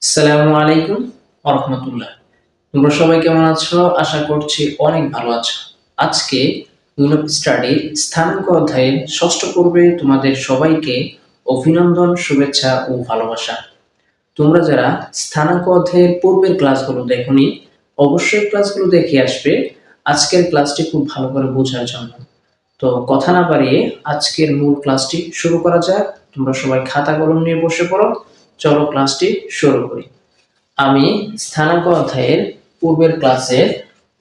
আসসালামু আলাইকুম ওয়া রাহমাতুল্লাহ। তোমরা সবাই কেমন আছো? আশা করছি অনেক ভালো আছো। আজকে ইউনিট স্টাডির স্থানাঙ্ক অধ্যায়ের ষষ্ঠ পর্বে তোমাদের সবাইকে অভিনন্দন, শুভেচ্ছা ও ভালোবাসা। তোমরা যারা স্থানাঙ্ক অধ্যায়ের পূর্বের ক্লাসগুলো দেখোনি, অবশ্যই ক্লাসগুলো দেখে আসবে আজকের ক্লাসটি খুব ভালো করে বোঝার জন্য। তো কথা না বাড়িয়ে আজকের মূল ক্লাসটি শুরু করা যাক। তোমরা সবাই খাতা কলম নিয়ে বসে পড়ো। চলো ক্লাসটি শুরু করি। আমি স্থানাঙ্ক অধ্যায়ের পূর্বের ক্লাসে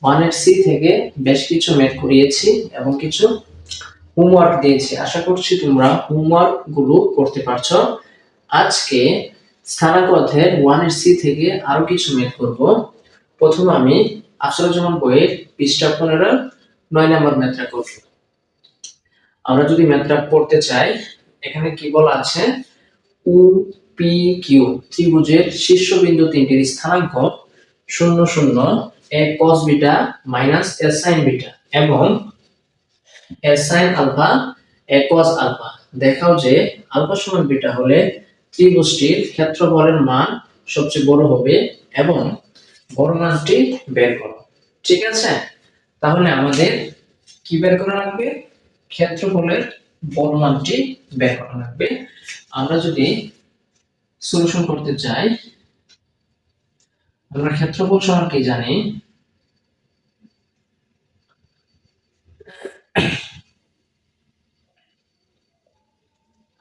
1 এর সি থেকে বেশ কিছু ম্যাথ করিয়েছি এবং কিছু হোমওয়ার্ক দিয়েছি। আশা করছি তোমরা হোমওয়ার্ক গুলো করতে পারছো। আজকে স্থানাঙ্ক অধ্যায়ের 1 এর সি থেকে আরো কিছু ম্যাথ করব। প্রথমে আমি আফসারুজ্জামান বইয়ের পৃষ্ঠা 15 9 নম্বর ম্যাথটা করব। আমরা যদি ম্যাথটা পড়তে চাই, এখানে কি বলা আছে, ও পি কিউ ত্রিভুজের শীর্ষবিন্দু তিনটির স্থানাঙ্ক 0 0 a cos beta minus a sin beta এবং a sin alpha a cos alpha. দেখাও যে আলফা সমান বিটা হলে ত্রিভুজটির ক্ষেত্রফলের মান সবচেয়ে বড় হবে এবং বড় মানটি বের করো। ঠিক আছে, তাহলে আমাদের কি বের করা লাগবে? ক্ষেত্রফলের বড় মানটি বের করা লাগবে। আমরা যদি সলিউশন করতে চাই, আমরা ক্ষেত্রফল সমান কি জানি?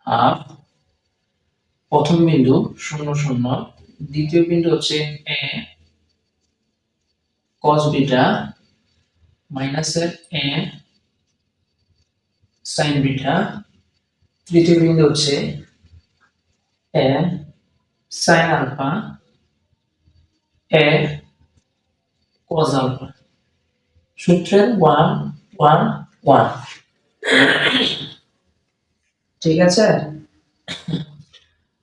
হাফ প্রথম বিন্দু 0 0, দ্বিতীয় বিন্দু হচ্ছে a cos বিটা মাইনাস এর a sin বিটা, তৃতীয় বিন্দু হচ্ছে a sin alpha a cos alpha. সূত্রের 1 1 1। ঠিক আছে,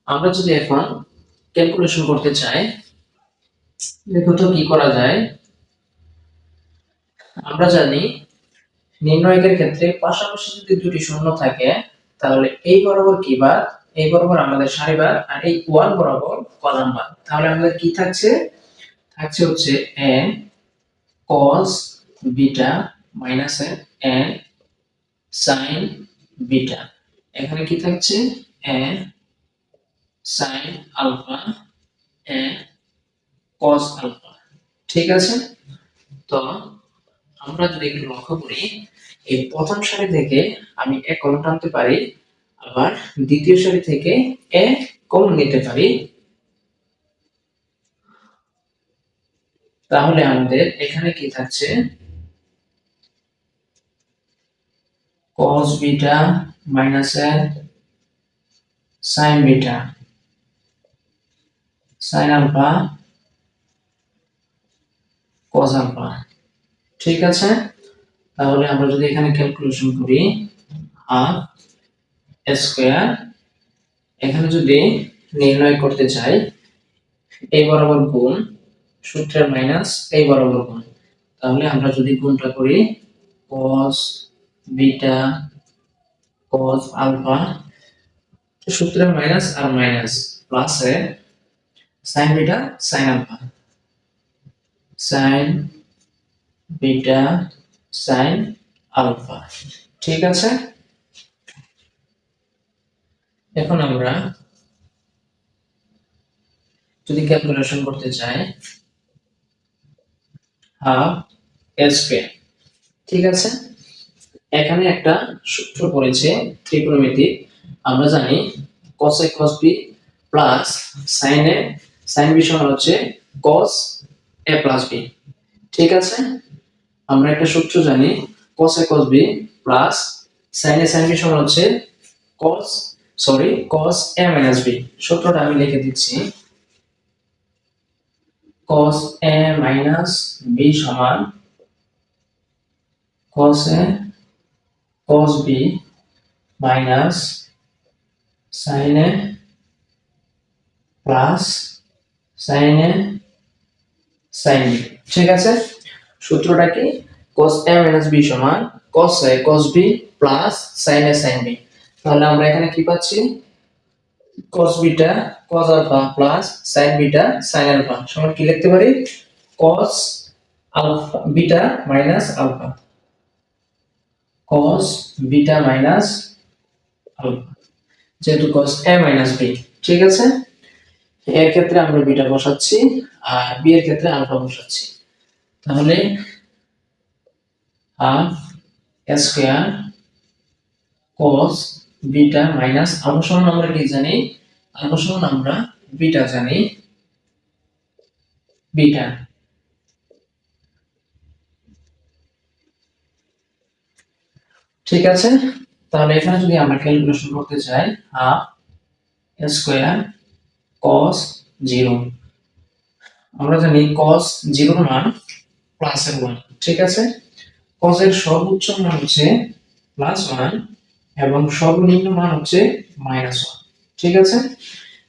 আমরা যদি এখন ক্যালকুলেশন করতে চাই, দেখো তো কি করা যায়। আমরা জানি নির্ণয়কের ক্ষেত্রে পাশাপাশি যদি দুটি শূন্য থাকে তাহলে এই বরাবর কি বার, এই বরাবর আমাদের সারিবার, আর এই 1 বরাবর কলাম বার। তাহলে আমাদের কি থাকছে? থাকছে হচ্ছে a cos beta minus a sin beta. এখানে কি থাকছে? a sin alpha a cos alpha. ঠিক আছে, তো আমরা যদি একটু লক্ষ্য করি, এই প্রথম সারি থেকে আমি a কমন টানতে পারি, আবার দ্বিতীয় সারি থেকে a কমন নিতে পারি। তাহলে আমাদের এখানে কি থাকছে? cos beta minus sin beta sin alpha cos alpha. ঠিক আছে, তাহলে আমরা যদি এখানে ক্যালকুলেশন করি, হাফ স্কয়ার, এখানে যদি নির্ণয় করতে চাই, এই বরাবর গুণ, সূত্রের মাইনাস এই বরাবর গুণ। তাহলে আমরা যদি গুণটা করি, cos বিটা cos আলফা, সূত্রের মাইনাস আর মাইনাস প্লাস এ sin beta sin alpha, sin beta sin alpha. ঠিক আছে, এখন আমরা যদি ক্যালকুলেশন করতে চাই, হাফ স্কয়ার। ঠিক আছে, এখানে একটা সূত্র পড়েছে ত্রিকোণমিতিক। আমরা জানি cos a cos b plus sin a sin b সমান হচ্ছে cos a প্লাস b। ঠিক আছে, আমরা একটা সূত্র জানি, cos a cos b plus sin a sin b সমান হচ্ছে cos a minus b। সূত্রটা আমি লিখে দিচ্ছি, cos a minus b সমান cos a cos b minus sin a plus sin a sin b। ঠিক আছে, সূত্রটা কি? cos a minus b সমান cos a cos b plus sin a sin b। তাহলে আমরা এখানে কি পাচ্ছি? cos beta cos alpha plus sin beta sin alpha সমান কি লিখতে পারি cos alpha beta minus alpha cos beta minus alpha যেহেতু cos a মাইনাস b ঠিক আছে এর ক্ষেত্রে আমরা বিটা বসাচ্ছি আর বি এর ক্ষেত্রে আলফা বসাচ্ছি তাহলে half square cos beta minus alpha সমান আমরা কি জানি আলফা সমান আমরা বিটা জানি বিটা ঠিক আছে তাহলে এখানে যদি আমরা ক্যালকুলেশন করতে চাই হাফ স্কয়ার cos 0 আমরা জানি cos 0 এর মান প্লাস এর 1 ঠিক আছে cos এর সর্বোচ্চ মান হচ্ছে প্লাস 1 এবং সর্বনিম্ন মান হচ্ছে মাইনাস 1 ঠিক আছে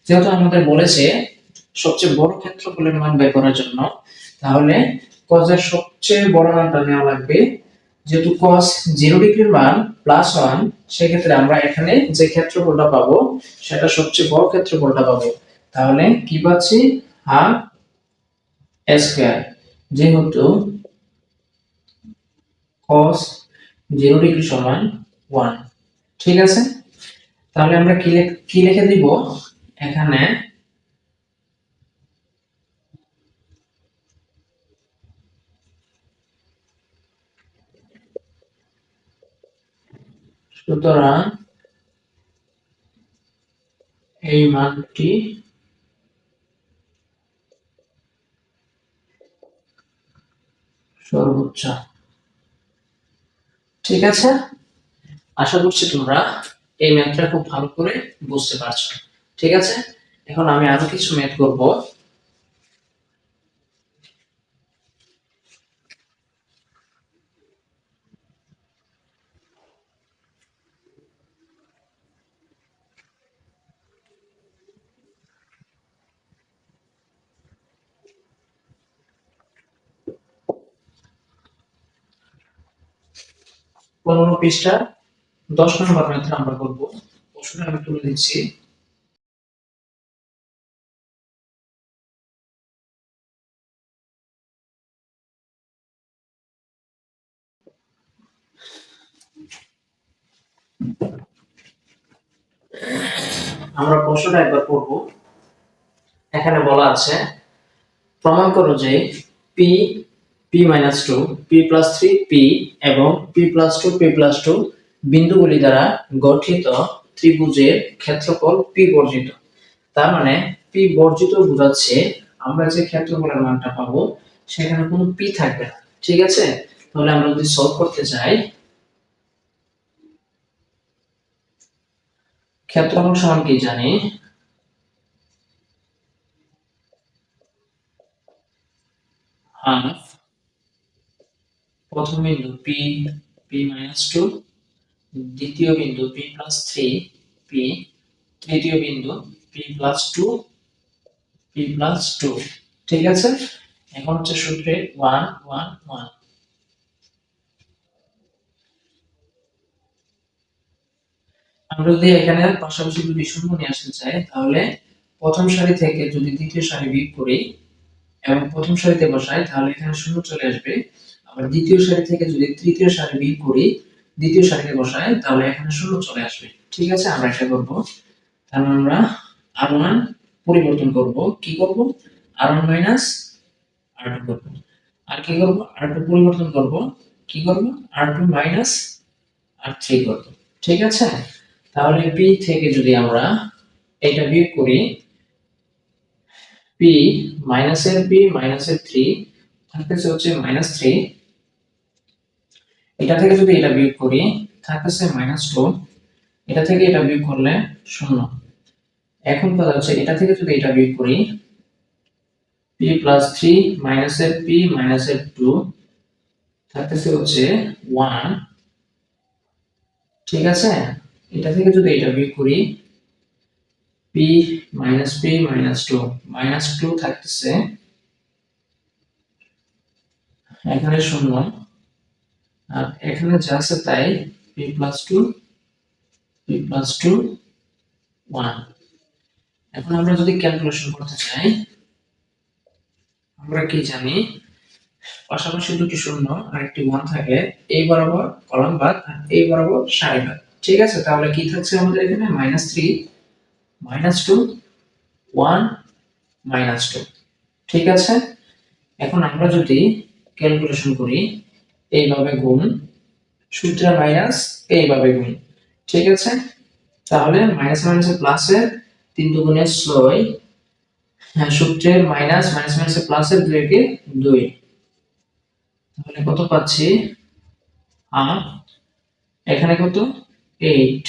যেহেতু আমাদের বলেছে সবচেয়ে বড় ক্ষেত্রফলের মান বের করার জন্য তাহলে cos এর সবচেয়ে বড় মানটা নেওয়া লাগবে যেহেতু cos 0 ডিগ্রির মান প্লাস 1 সেক্ষেত্রে আমরা এখানে যে ক্ষেত্রফলটা পাবো সেটা সবচেয়ে বড় ক্ষেত্রফলটা পাবো তাহলে কি পাচ্ছি হাফ স্কয়ার যেহেতু cos 0 ডিগ্রি সমান 1 ঠিক আছে তাহলে আমরা কি লিখে দিব এখানে সুতরাং এই মানটি সর্বোচ্চ ঠিক আছে আশা করছি তোমরা এই ম্যাথটা খুব ভালো করে বুঝতে পারছো ঠিক আছে এখন আমি আরো কিছু ম্যাথ করব 15 পৃষ্ঠা 10 নম্বর ম্যাথটা আমরা করব প্রশ্নটা আমি তুলে দিচ্ছি আমরা প্রশ্নটা একবার পড়ব এখানে বলা আছে প্রমাণ করো যে p p-2 p+3 p এবং p+2 বিন্দুগুলি দ্বারা গঠিত ত্রিভুজের ক্ষেত্রফল p বর্জিত তার মানে p বর্জিত বোঝাচ্ছে আমরা যে ক্ষেত্রফলের মানটা পাবো সেখানে কোনো p থাকবে না ঠিক আছে তাহলে আমরা যদি সলভ করতে চাই ক্ষেত্রফল সমান কি জানি হাফ প্রথম বিন্দু p-2 দ্বিতীয় বিন্দু p+3 p তৃতীয় বিন্দু p+2 ঠিক আছে এখন হচ্ছে সূত্রে 1 1 1 আমরা যদি এখানে পাশাপাশি যদি শূন্য নিয়ে আসতে চাই তাহলে প্রথম সারি থেকে যদি দ্বিতীয় সারি বিয়োগ করি এবং প্রথম সারিতে বসাই তাহলে এখানে শূন্য চলে আসবে আবার দ্বিতীয় সারি থেকে যদি তৃতীয় সারি বিয়োগ করি দ্বিতীয় সারিতে বসাই তাহলে এখানে শূন্য চলে আসবে ঠিক আছে আমরা এটা করব তাহলে আমরা r1 পরিবর্তন করব কি করব r1 মাইনাস r2 করব আর কি করব r2 পরিবর্তন করব কি করব r2 মাইনাস r3 করব ঠিক আছে তাহলে p থেকে যদি আমরা এটা বিয়োগ করি p মাইনাসের p মাইনাসের 3 থাকতেছে হচ্ছে -3 এটা থেকে যদি এটা বিয়োগ করি থাকতেছে -2 এটা থেকে এটা বিয়োগ করলে 0 এখন কথা হচ্ছে এটা থেকে যদি এটা বিয়োগ করি p+3 মাইনাসের p মাইনাসের 2 থাকতেছে হচ্ছে 1 ঠিক আছে এটা থেকে যদি এটা বিয়োগ করি p মাইনাস p মাইনাস 2 থাকতেছে এখানে 0 আর এখানে যা আছে তাই p+2 1 এখন আমরা যদি ক্যালকুলেশন করতে চাই, আমরা কি জানি, পাশাপাশি দুটি শূন্য আর একটি ওয়ান থাকে, এই বরাবর কলাম বাদ আর এই বরাবর সারি বাদ। ঠিক আছে, তাহলে কি থাকছে আমাদের এখানে -3 -2 1 -2। ঠিক আছে, এখন আমরা যদি ক্যালকুলেশন করি, এইভাবে গুণ, সূত্রে মাইনাস, এইভাবে গুণ। ঠিক আছে, তাহলে মাইনাস মাইনাসে প্লাসের 3 দুগুণে 6, হ্যাঁ সূত্রের মাইনাস মাইনাস মাইনাসে প্লাসের 2 কে 2, তাহলে কত পাচ্ছি হাফ, এখানে কত 8,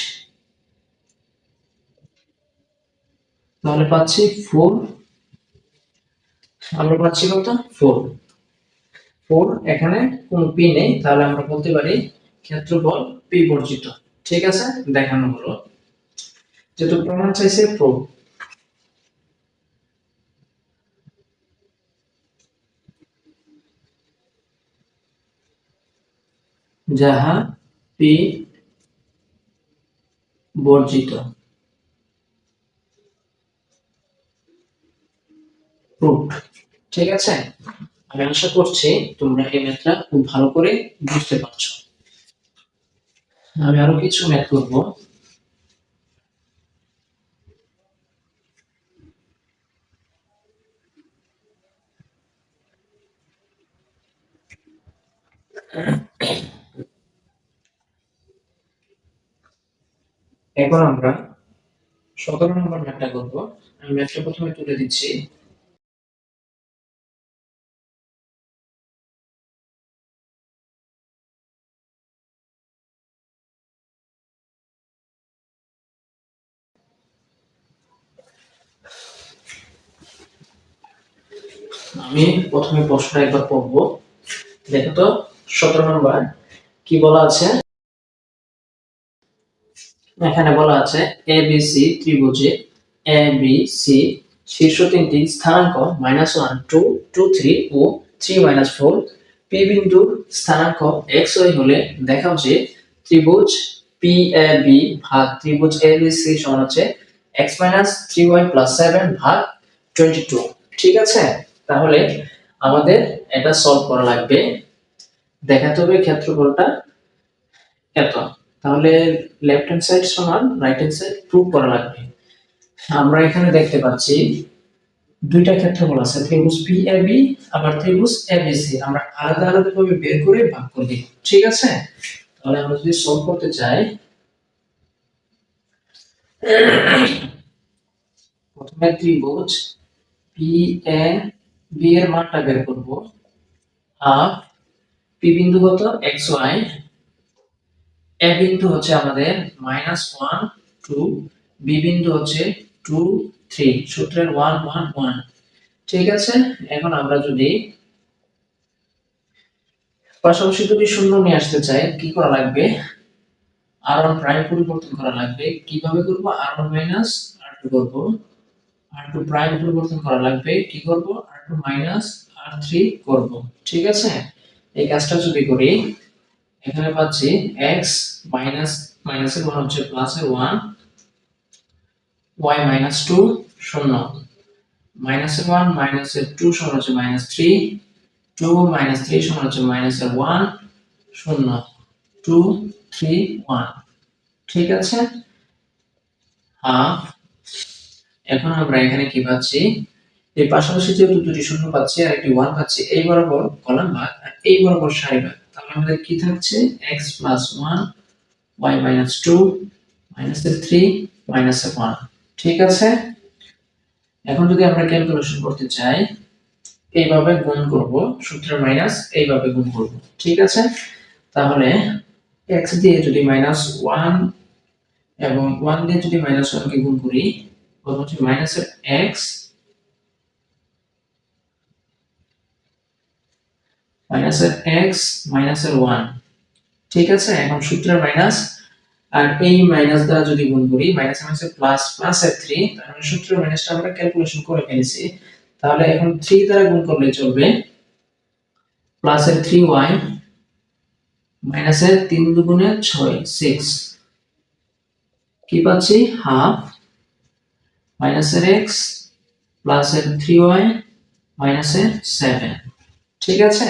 তাহলে পাচ্ছি 4, আমরা পাচ্ছি কত 4। এখানে কোনো পি নেই, তাহলে আমরা বলতে পারি ক্ষেত্রফল পি বর্জিত। ঠিক আছে, দেখানো হলো, যেহেতু প্রমাণ চাইছে প্রুফ। যাহা পি বর্জিত, প্রুফ। ঠিক আছে, আমি আশা করছি তোমরা এই ম্যাথটা খুব ভালো করে বুঝতে পারছো। আমি আরো কিছু ম্যাথ করব। এখন আমরা 17 নম্বর ম্যাথটা করব। আমি ম্যাথটা প্রথমে তুলে দিচ্ছি। আমি প্রথমে প্রশ্নটা একবার পড়বো, দেখো তো 17 নম্বর কি বলা আছে। এখানে বলা আছে এবিসি ত্রিভুজে এবিসি শীর্ষ তিনটি স্থানাঙ্ক -1 2 2 3 ও 3 4 পি বিন্দুর স্থানাঙ্ক xy হলে দেখাও যে ত্রিভুজ পিএবি ভাগ ত্রিভুজ এবিসি সমান হচ্ছে x 3y 7 ভাগ 22। ঠিক আছে, তাহলে আমাদের এটা সলভ করা লাগবে। দেখাতে হবে ক্ষেত্রফলটা এত, তাহলে লেফট হ্যান্ড সাইড সমান রাইট হ্যান্ড সাইড প্রুভ করা লাগবে। আমরা এখানে দেখতে পাচ্ছি দুইটা ক্ষেত্রফল আছে, ত্রিভুজ পিএবি আবার ত্রিভুজ এবিসি, আমরা আলাদা আলাদা ভাবে বের করে ভাগ করে দিই। ঠিক আছে, তাহলে আমরা যদি সলভ করতে চাই, প্রথমে ত্রিভুজ পিএবি এর মানটা বের করব। হাফ পি বিন্দু কত xy, এ বিন্দু হচ্ছে আমাদের -1 2, বি বিন্দু হচ্ছে 2 3, সূত্রের 1 1 1। ঠিক আছে, এখন আমরা যদি পাশাপাশি দুটি শূন্য নিয়ে আসতে চাই, কি করা লাগবে, r1 প্রাইম পরিবর্তন করা লাগবে। কিভাবে করব, r1 মাইনাস r2 করব, r2 প্রাইম পরিবর্তন করা লাগবে, কি করব, r2 মাইনাস r3 করব। ঠিক আছে, এই কাজটা যদি করি, এখানে পাচ্ছি x মাইনাস মাইনাসের 1 হচ্ছে প্লাসের 1, y মাইনাস 2 শূন্য, মাইনাসের 1 মাইনাসের 2 সমান হচ্ছে -3, 2 3 সমান হচ্ছে -1 শূন্য, 2 3 1। ঠিক আছে, হাফ। এখন আমরা এখানে কি পাচ্ছি, এই পাশাপাশি যেহেতু দুটি শূন্য পাচ্ছি আর একটি 1 পাচ্ছি, এই বরাবর কলাম ভাগ আর এই বরাবর সারি ভাগ, তাহলে আমাদের কি থাকছে x 1 y 2 -3 -1। ঠিক আছে, এখন যদি আমরা ক্যালকুলেশন করতে চাই, এইভাবে গুণ করব, সূত্রের মাইনাস এইভাবে গুণ করব। ঠিক আছে, তাহলে x দিয়ে যদি -1 এবং 1 দিয়ে যদি -1 কে গুণ করি, কত হচ্ছে মাইনাসের x মাইনাসের 1। ঠিক আছে, এখন সূত্রের মাইনাস আর এই মাইনাস দ্বারা যদি গুণ করি, মাইনাস মাইনাসে প্লাস, প্লাসের 3, তার মানে সূত্রের মাইনাসটা আমরা ক্যালকুলেশন করে ফেলেছি। তাহলে এখন 3 দ্বারা গুণ করলে চলবে, প্লাসের 3y মাইনাসের 3 দুগুণে 6 6, কি পাচ্ছি হাফ, মাইনাসের এক্স প্লাসের 3y মাইনাসের 7। ঠিক আছে,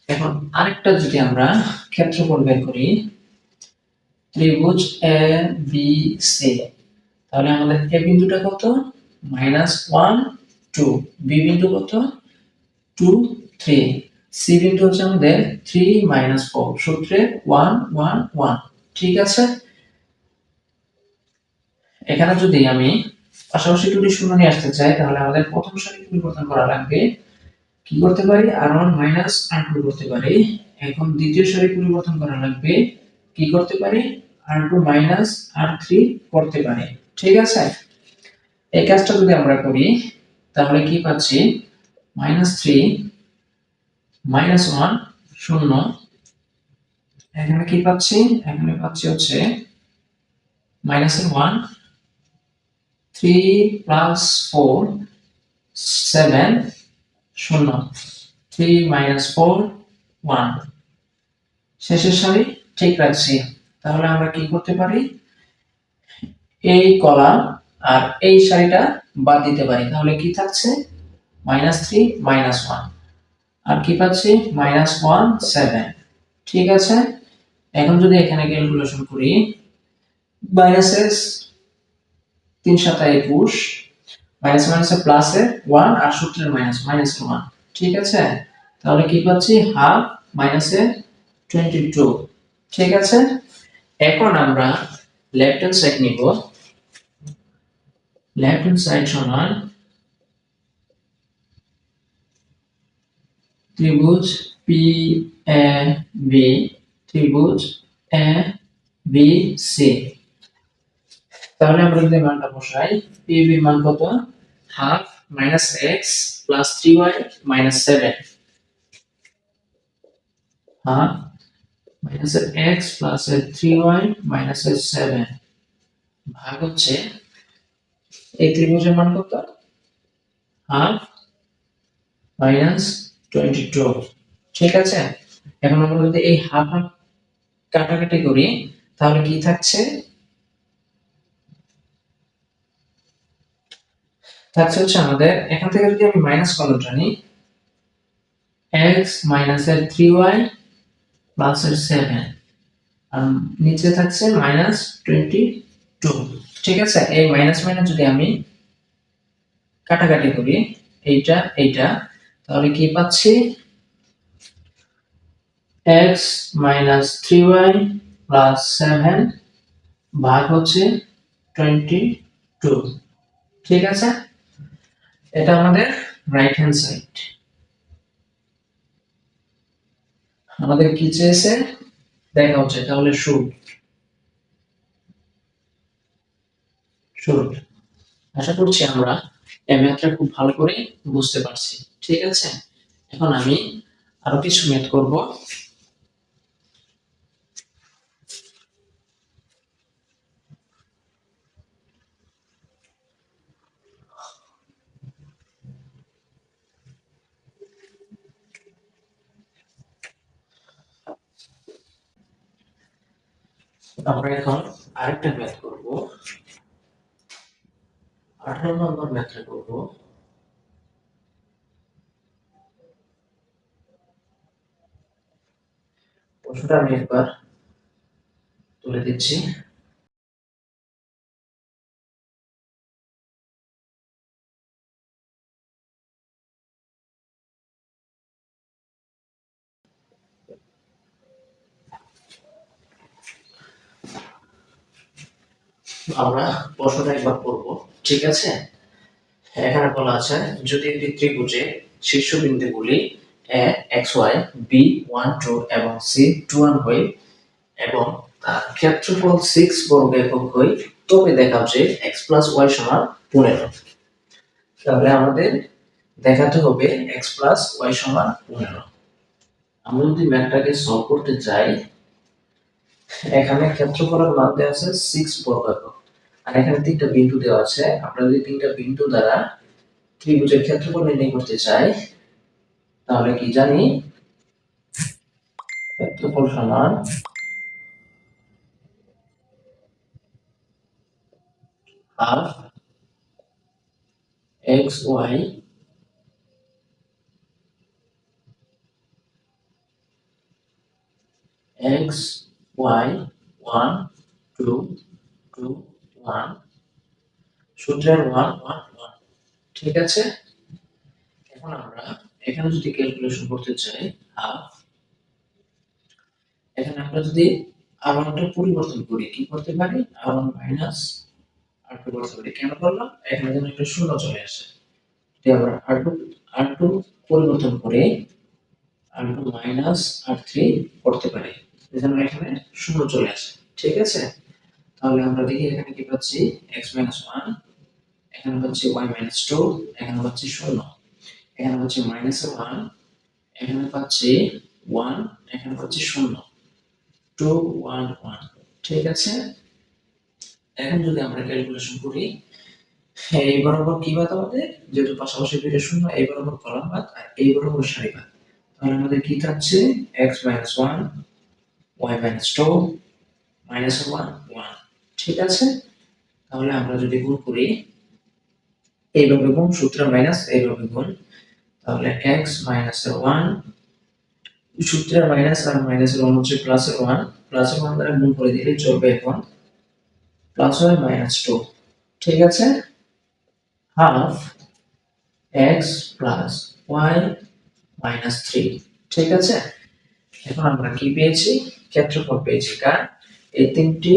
এখন আরেকটা যদি আমরা ক্ষেত্রফল বের করি, ত্রিভুজ এ বি সি, তাহলে আমাদের এ বিন্দুটা কত, -1 2, বি বিন্দু কত 2 3, সি বিন্দু হচ্ছে আমাদের 3 4, সূত্রে 1 1 1। ঠিক আছে, এখানে যদি আমি পাশাপাশি দুটি শূন্য নিয়ে আসতে চাই, তাহলে আমাদের প্রথম সারি পরিবর্তন করা লাগবে। কি করতে পারি, r1 r2 করতে পারি। এখন দ্বিতীয় সারি পরিবর্তন করা লাগবে, কি করতে পারি, r2 r3 করতে পারি। ঠিক আছে, এই কাজটা যদি আমরা করি তাহলে কি পাচ্ছি, -3 -1 0, এখানে কি পাচ্ছি, এখানে পাচ্ছি হচ্ছে -1 3 + 4 7 0, 3 4 1, শেষের সারি ঠিক রাখছি। তাহলে আমরা কি করতে পারি, এই কলাম আর এই সারিটা বাদ দিতে পারি। তাহলে কি থাকছে, -3 -1, আর কি পাচ্ছি, -1 7। ঠিক আছে, এখন যদি এখানে ক্যালকুলেশন করি, মাইনাসের 3 7 21, মাইনাস মাইনাসে প্লাসে 1, আর সূত্রের মাইনাসে 1। ঠিক আছে, তাহলে কি পাচ্ছি, হাফ মাইনাসে 22। ঠিক আছে, এখন আমরা লেফট হ্যান্ড সাইড নিব। লেফট হ্যান্ড সাইড সমান ত্রিভুজ পি এ বি, ত্রিভুজ এ বি সি। তাহলে আমরা যদি মানটা বসাই, পি এর মান কত, half minus x plus 3y minus 7, half minus x plus 3y minus 7 ভাগ হচ্ছে এই ত্রিভুজের মান কত, হাফ মাইনাস 22। ঠিক আছে, এখন আমরা যদি এই হাফ হাফ কাটাকাটি করি, তাহলে কি থাকছে, থাকছে হচ্ছে আমাদের, এখান থেকে যদি আমি মাইনাস কমনটা নিই, x মাইনাস 3y প্লাস 7, আর নিচে থাকছে -22। ঠিক আছে, এই মাইনাস মাইনাস যদি আমি কাটাকাটি করি, এইটা এইটা, তাহলে কি পাচ্ছি, x 3y 7 ভাগ হচ্ছে 22। ঠিক আছে, এটা আমাদের রাইট হ্যান্ড সাইড। আমাদের কি চেয়েছে দেখা হচ্ছে, তাহলে শুড শুড। আশা করছি আমরা এই ম্যাথটা খুব ভালো করে বুঝতে পারছি। ঠিক আছে, এখন আমি আরো কিছু ম্যাথ করব। আমরা এখন আরেকটা ম্যাথ করব, 18 নম্বর ম্যাথটা করব। প্রশ্নটা আমি একবার তুলে দিচ্ছি। আমরা প্রশ্নটা একবার করব। ঠিক আছে, এখানে বলা আছে, যদি একটি ত্রিভুজে শীর্ষবিন্দুগুলি a xy, b 1 2 এবং c 2 1 হয় এবং তার ক্ষেত্রফল 6 বর্গ একক হয়, তবে দেখাও যে x plus y সমান 15। তাহলে আমাদের দেখাতে হবে x plus y সমান 15। আমরা যদি ম্যাথটাকে সলভ করতে চাই, এখানে ক্ষেত্রফলের মান দেওয়া আছে 6 বর্গ একক, আর এখানে তিনটা বিন্দু দেওয়া আছে। আমরা যদি তিনটা বিন্দু দ্বারা ত্রিভুজের ক্ষেত্রফল নির্ণয় করতে চাই, তাহলে কি জানি, ক্ষেত্রফল সমান half x y x y 1 2 2 1 সূত্রের 1 1 1। ঠিক আছে, এখন আমরা এখানে যদি ক্যালকুলেশন করতে চাই হাফ, এখানে আমরা যদি আর1টা পরিবর্তন করি কি করতে পারি, আর1 মাইনাস আর2 করতে পারি। কেন করলাম, এখানে যেন একটা শূন্য চলে আসে। যদি আমরা আর2 পরিবর্তন করে আর2 মাইনাস আর3 করতে পারি, যেন এখানে শূন্য চলে আসে। ঠিক আছে, তাহলে আমরা দেখি এখানে কি পাচ্ছি, x 1, এখানে পাচ্ছি y 2, এখানে পাচ্ছি 0, এখানে পাচ্ছি -1, এখানে পাচ্ছি 1, এখানে পাচ্ছি 0, 2 1 1। ঠিক আছে, এখন যদি আমরা ক্যালকুলেশন করি, এই বরাবর কি বাদ আমাদের, যেহেতু পাশাপাশি দুইটা শূন্য, এই বরাবর কলাম বাদ আর এই বরাবর সারি বাদ, তাহলে আমাদের কি থাকছে, x 1, y 2, -1 1। ঠিক আছে, তাহলে আমরা যদি গুণ করি, এইভাবে গুণ, সূত্র মাইনাস এইভাবে গুণ, তাহলে x -1 সূত্রের মাইনাস আর মাইনাসের 1 হচ্ছে প্লাসের 1, প্লাসের 1 দ্বারা গুণ করে দিলে চলবে, এখন প্লাস হয় -2। ঠিক আছে, হাফ x প্লাস y -3। ঠিক আছে, এখন আমরা কি পেয়েছি, ক্ষেত্রফল পেয়েছি কার, এই তিনটি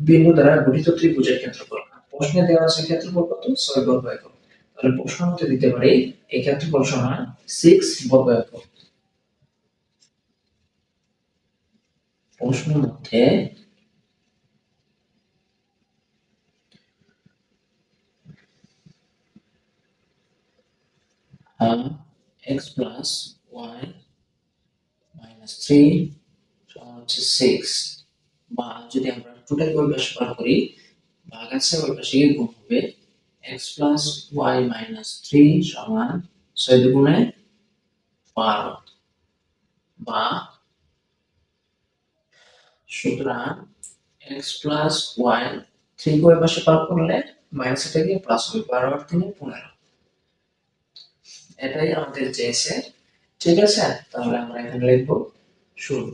বিন্দু দ্বারা গঠিত ত্রিভুজের ক্ষেত্রফল। প্রশ্নে দেওয়া আছে ক্ষেত্রফল কত, 6 বর্গ একক। তাহলে প্রশ্ন মতে দিতে পারি এই ক্ষেত্রফল সমান 6 বর্গ একক। প্রশ্নের মধ্যে x প্লাস y -3 সমান হচ্ছে 6, বা যদি আমরা টোটাল ওই পাশে বার করি, ভাগ আছে ওই পাশে গিয়ে গুণ হবে, x প্লাস y -3 সমান 6 দুগুণে 12, বা সুতরাং x প্লাস y 3 কে ওই পাশে বার করলে মাইনাস এটা গিয়ে প্লাস হবে, 12 আর 3 15। এটাই আমাদের চেয়েছে। ঠিক আছে, তাহলে আমরা এখানে লিখব শুরু।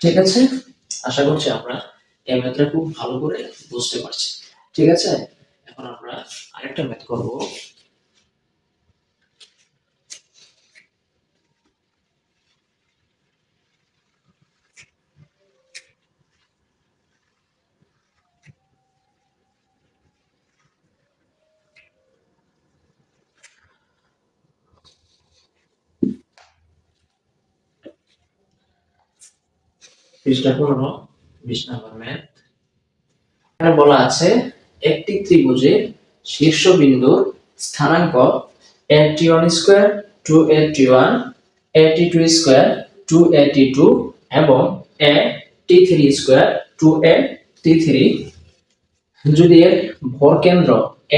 ঠিক আছে, আশা করছি আমরা এই ম্যাথটা খুব ভালো করে বুঝতে পারছি। ঠিক আছে, এখন আমরা আরেকটা ম্যাথ করব। পৃষ্ঠা 15, 20 নম্বর ম্যাথ। এখানে বলা আছে একটি ত্রিভুজের শীর্ষবিন্দুর স্থানাঙ্ক at1 square 2at1 at2 square 2at2 এবং at3 স্কয়ার 2at3 যদি এর ভরকেন্দ্র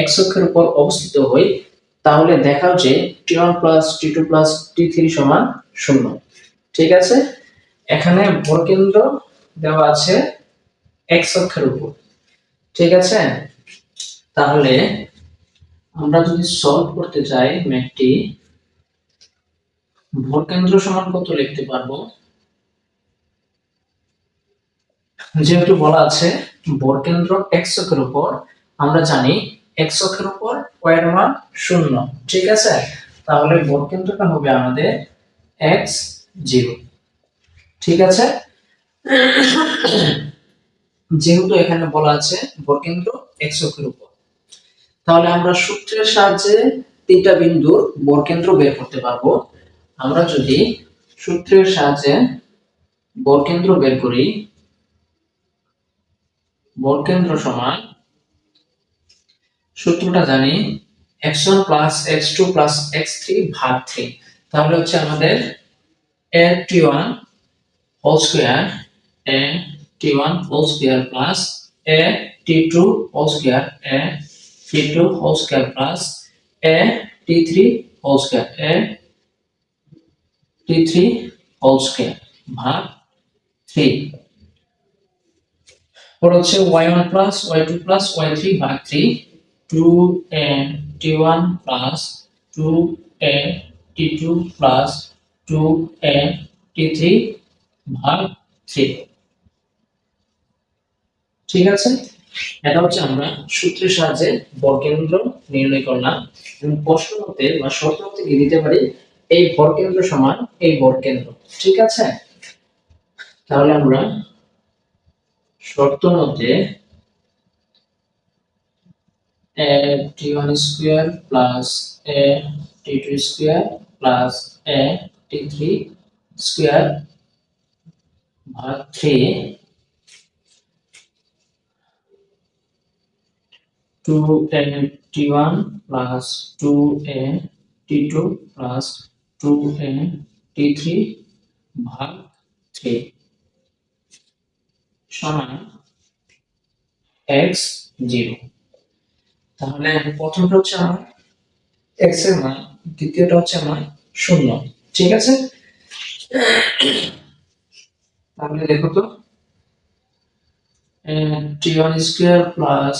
x অক্ষের উপর অবস্থিত হয়, তাহলে দেখাও যে t1 plus t2 plus t3 সমান 0। ঠিক আছে, এখানে ভরকেন্দ্র দেওয়া আছে x অক্ষের উপর। ঠিক আছে, তাহলে আমরা যদি সলভ করতে চাই ম্যাথটি, ভরকেন্দ্র সমান কত লিখতে পারবো, যেহেতু বলা আছে ভরকেন্দ্র x অক্ষের উপর, আমরা জানি x অক্ষের উপর y এর মান 0। ঠিক আছে, তাহলে ভরকেন্দ্রটা হবে আমাদের x 0। ঠিক আছে, যেহেতু এখানে বলা আছে ভরকেন্দ্র x অক্ষের উপর, তাহলে আমরা সূত্রের সাহায্যে তিনটা বিন্দুর ভরকেন্দ্র বের করতে পারবো। আমরা যদি সূত্রের সাহায্যে ভরকেন্দ্র বের করি, ভরকেন্দ্র সমান, সূত্রটা জানি x1 plus x2 plus x3 ভাগ 3, তাহলে হচ্ছে আমাদের at1 whole square at1 whole square plus at2 whole square at2 whole square plus at3 whole square at3 whole square ভাগ 3। পর হচ্ছে y1 plus y2 plus y3 ভাগ 3 2a t1 plus 2a t2 plus 2a t3 ভাগ 3। ঠিক আছে, এটা হচ্ছে আমরা সূত্রের সাহায্যে ভরকেন্দ্র নির্ণয় করলাম। এবং প্রশ্ন মতে বা শর্ত মতে কি দিতে পারি, এই ভরকেন্দ্র সমান এই ভরকেন্দ্র। ঠিক আছে, তাহলে আমরা শর্ত মতে a t1 square plus a t2 square plus a t3 square ভাগ 3 2a t1 plus 2a t2 plus 2a t3 ভাগ 3 সমান x 0। তাহলে প্রথমটা হচ্ছে আমার x এর মান, দ্বিতীয়টা হচ্ছে আমার 0। ঠিক আছে, তাহলে দেখো তো t1 square plus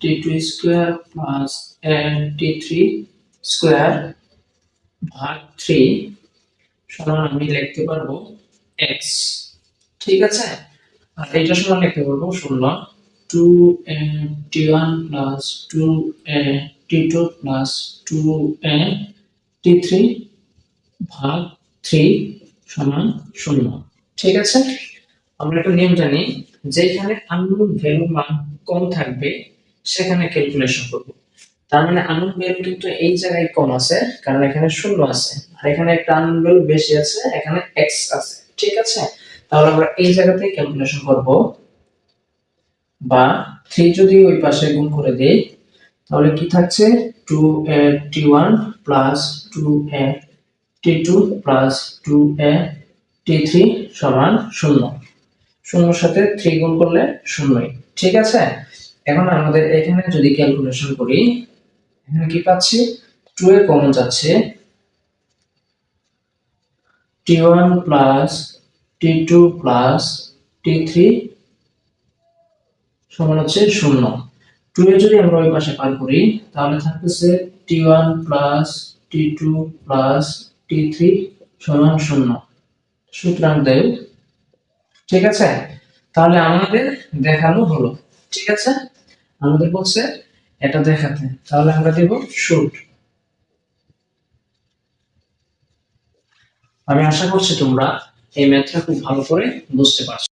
t2 square plus t3 square ভাগ 3 সমান আমি লিখতে পারবো x। ঠিক আছে, আর এটা সমান লিখতে পারবো 0 2a t1 plus 2a t2 plus 2a t3 ভাগ 3 সমান 0। ঠিক আছে, আমরা একটা নিয়ম জানি, যেখানে আননোন ভ্যালুর মান কম থাকবে সেখানে ক্যালকুলেশন করব। তার মানে আননোন ভ্যালু কিন্তু এই জায়গায় কম আছে, কারণ এখানে 0 আছে, আর এখানে একটা আননোন ভ্যালু বেশি আছে, এখানে x আছে। ঠিক আছে, তাহলে আমরা এই জায়গাতে ক্যালকুলেশন করব, বা 3 যদি ওই পাশে গুণ করে দেই তাহলে কি থাকছে 2a t1 plus 2a t2 plus 2a t3 সমান 0। 0 এর সাথে 3 গুণ করলে 0ই। ঠিক আছে, এখন আমাদের এখানে যদি ক্যালকুলেশন করি, এখানে কি পাচ্ছি 2 এ কমন যাচ্ছে, t1 plus t2 plus t3 সমান হচ্ছে 0। 2 এ যদি আমরা ওই পাশে পার করি তাহলে থাকতেছে t1 plus t2 plus t3 সমান 0। সুতরাং দেই। ঠিক আছে, তাহলে আমাদের দেখানো হলো। ঠিক আছে, আমাদের বলছে এটা দেখাতে, তাহলে আমরা দেব শুট। আমি আশা করছি তোমরা এই ম্যাথটা খুব ভালো করে বুঝতে পারছো।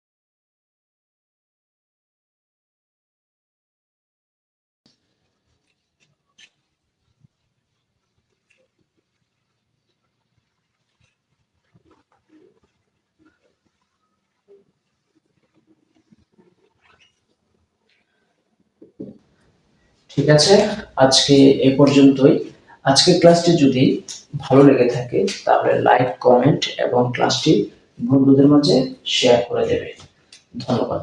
ঠিক আছে, আজকে এ পর্যন্তই। আজকের ক্লাসটি যদি ভালো লেগে থাকে তাহলে লাইক, কমেন্ট এবং ক্লাসটি বন্ধুদের মাঝে শেয়ার করে দেবে। ধন্যবাদ।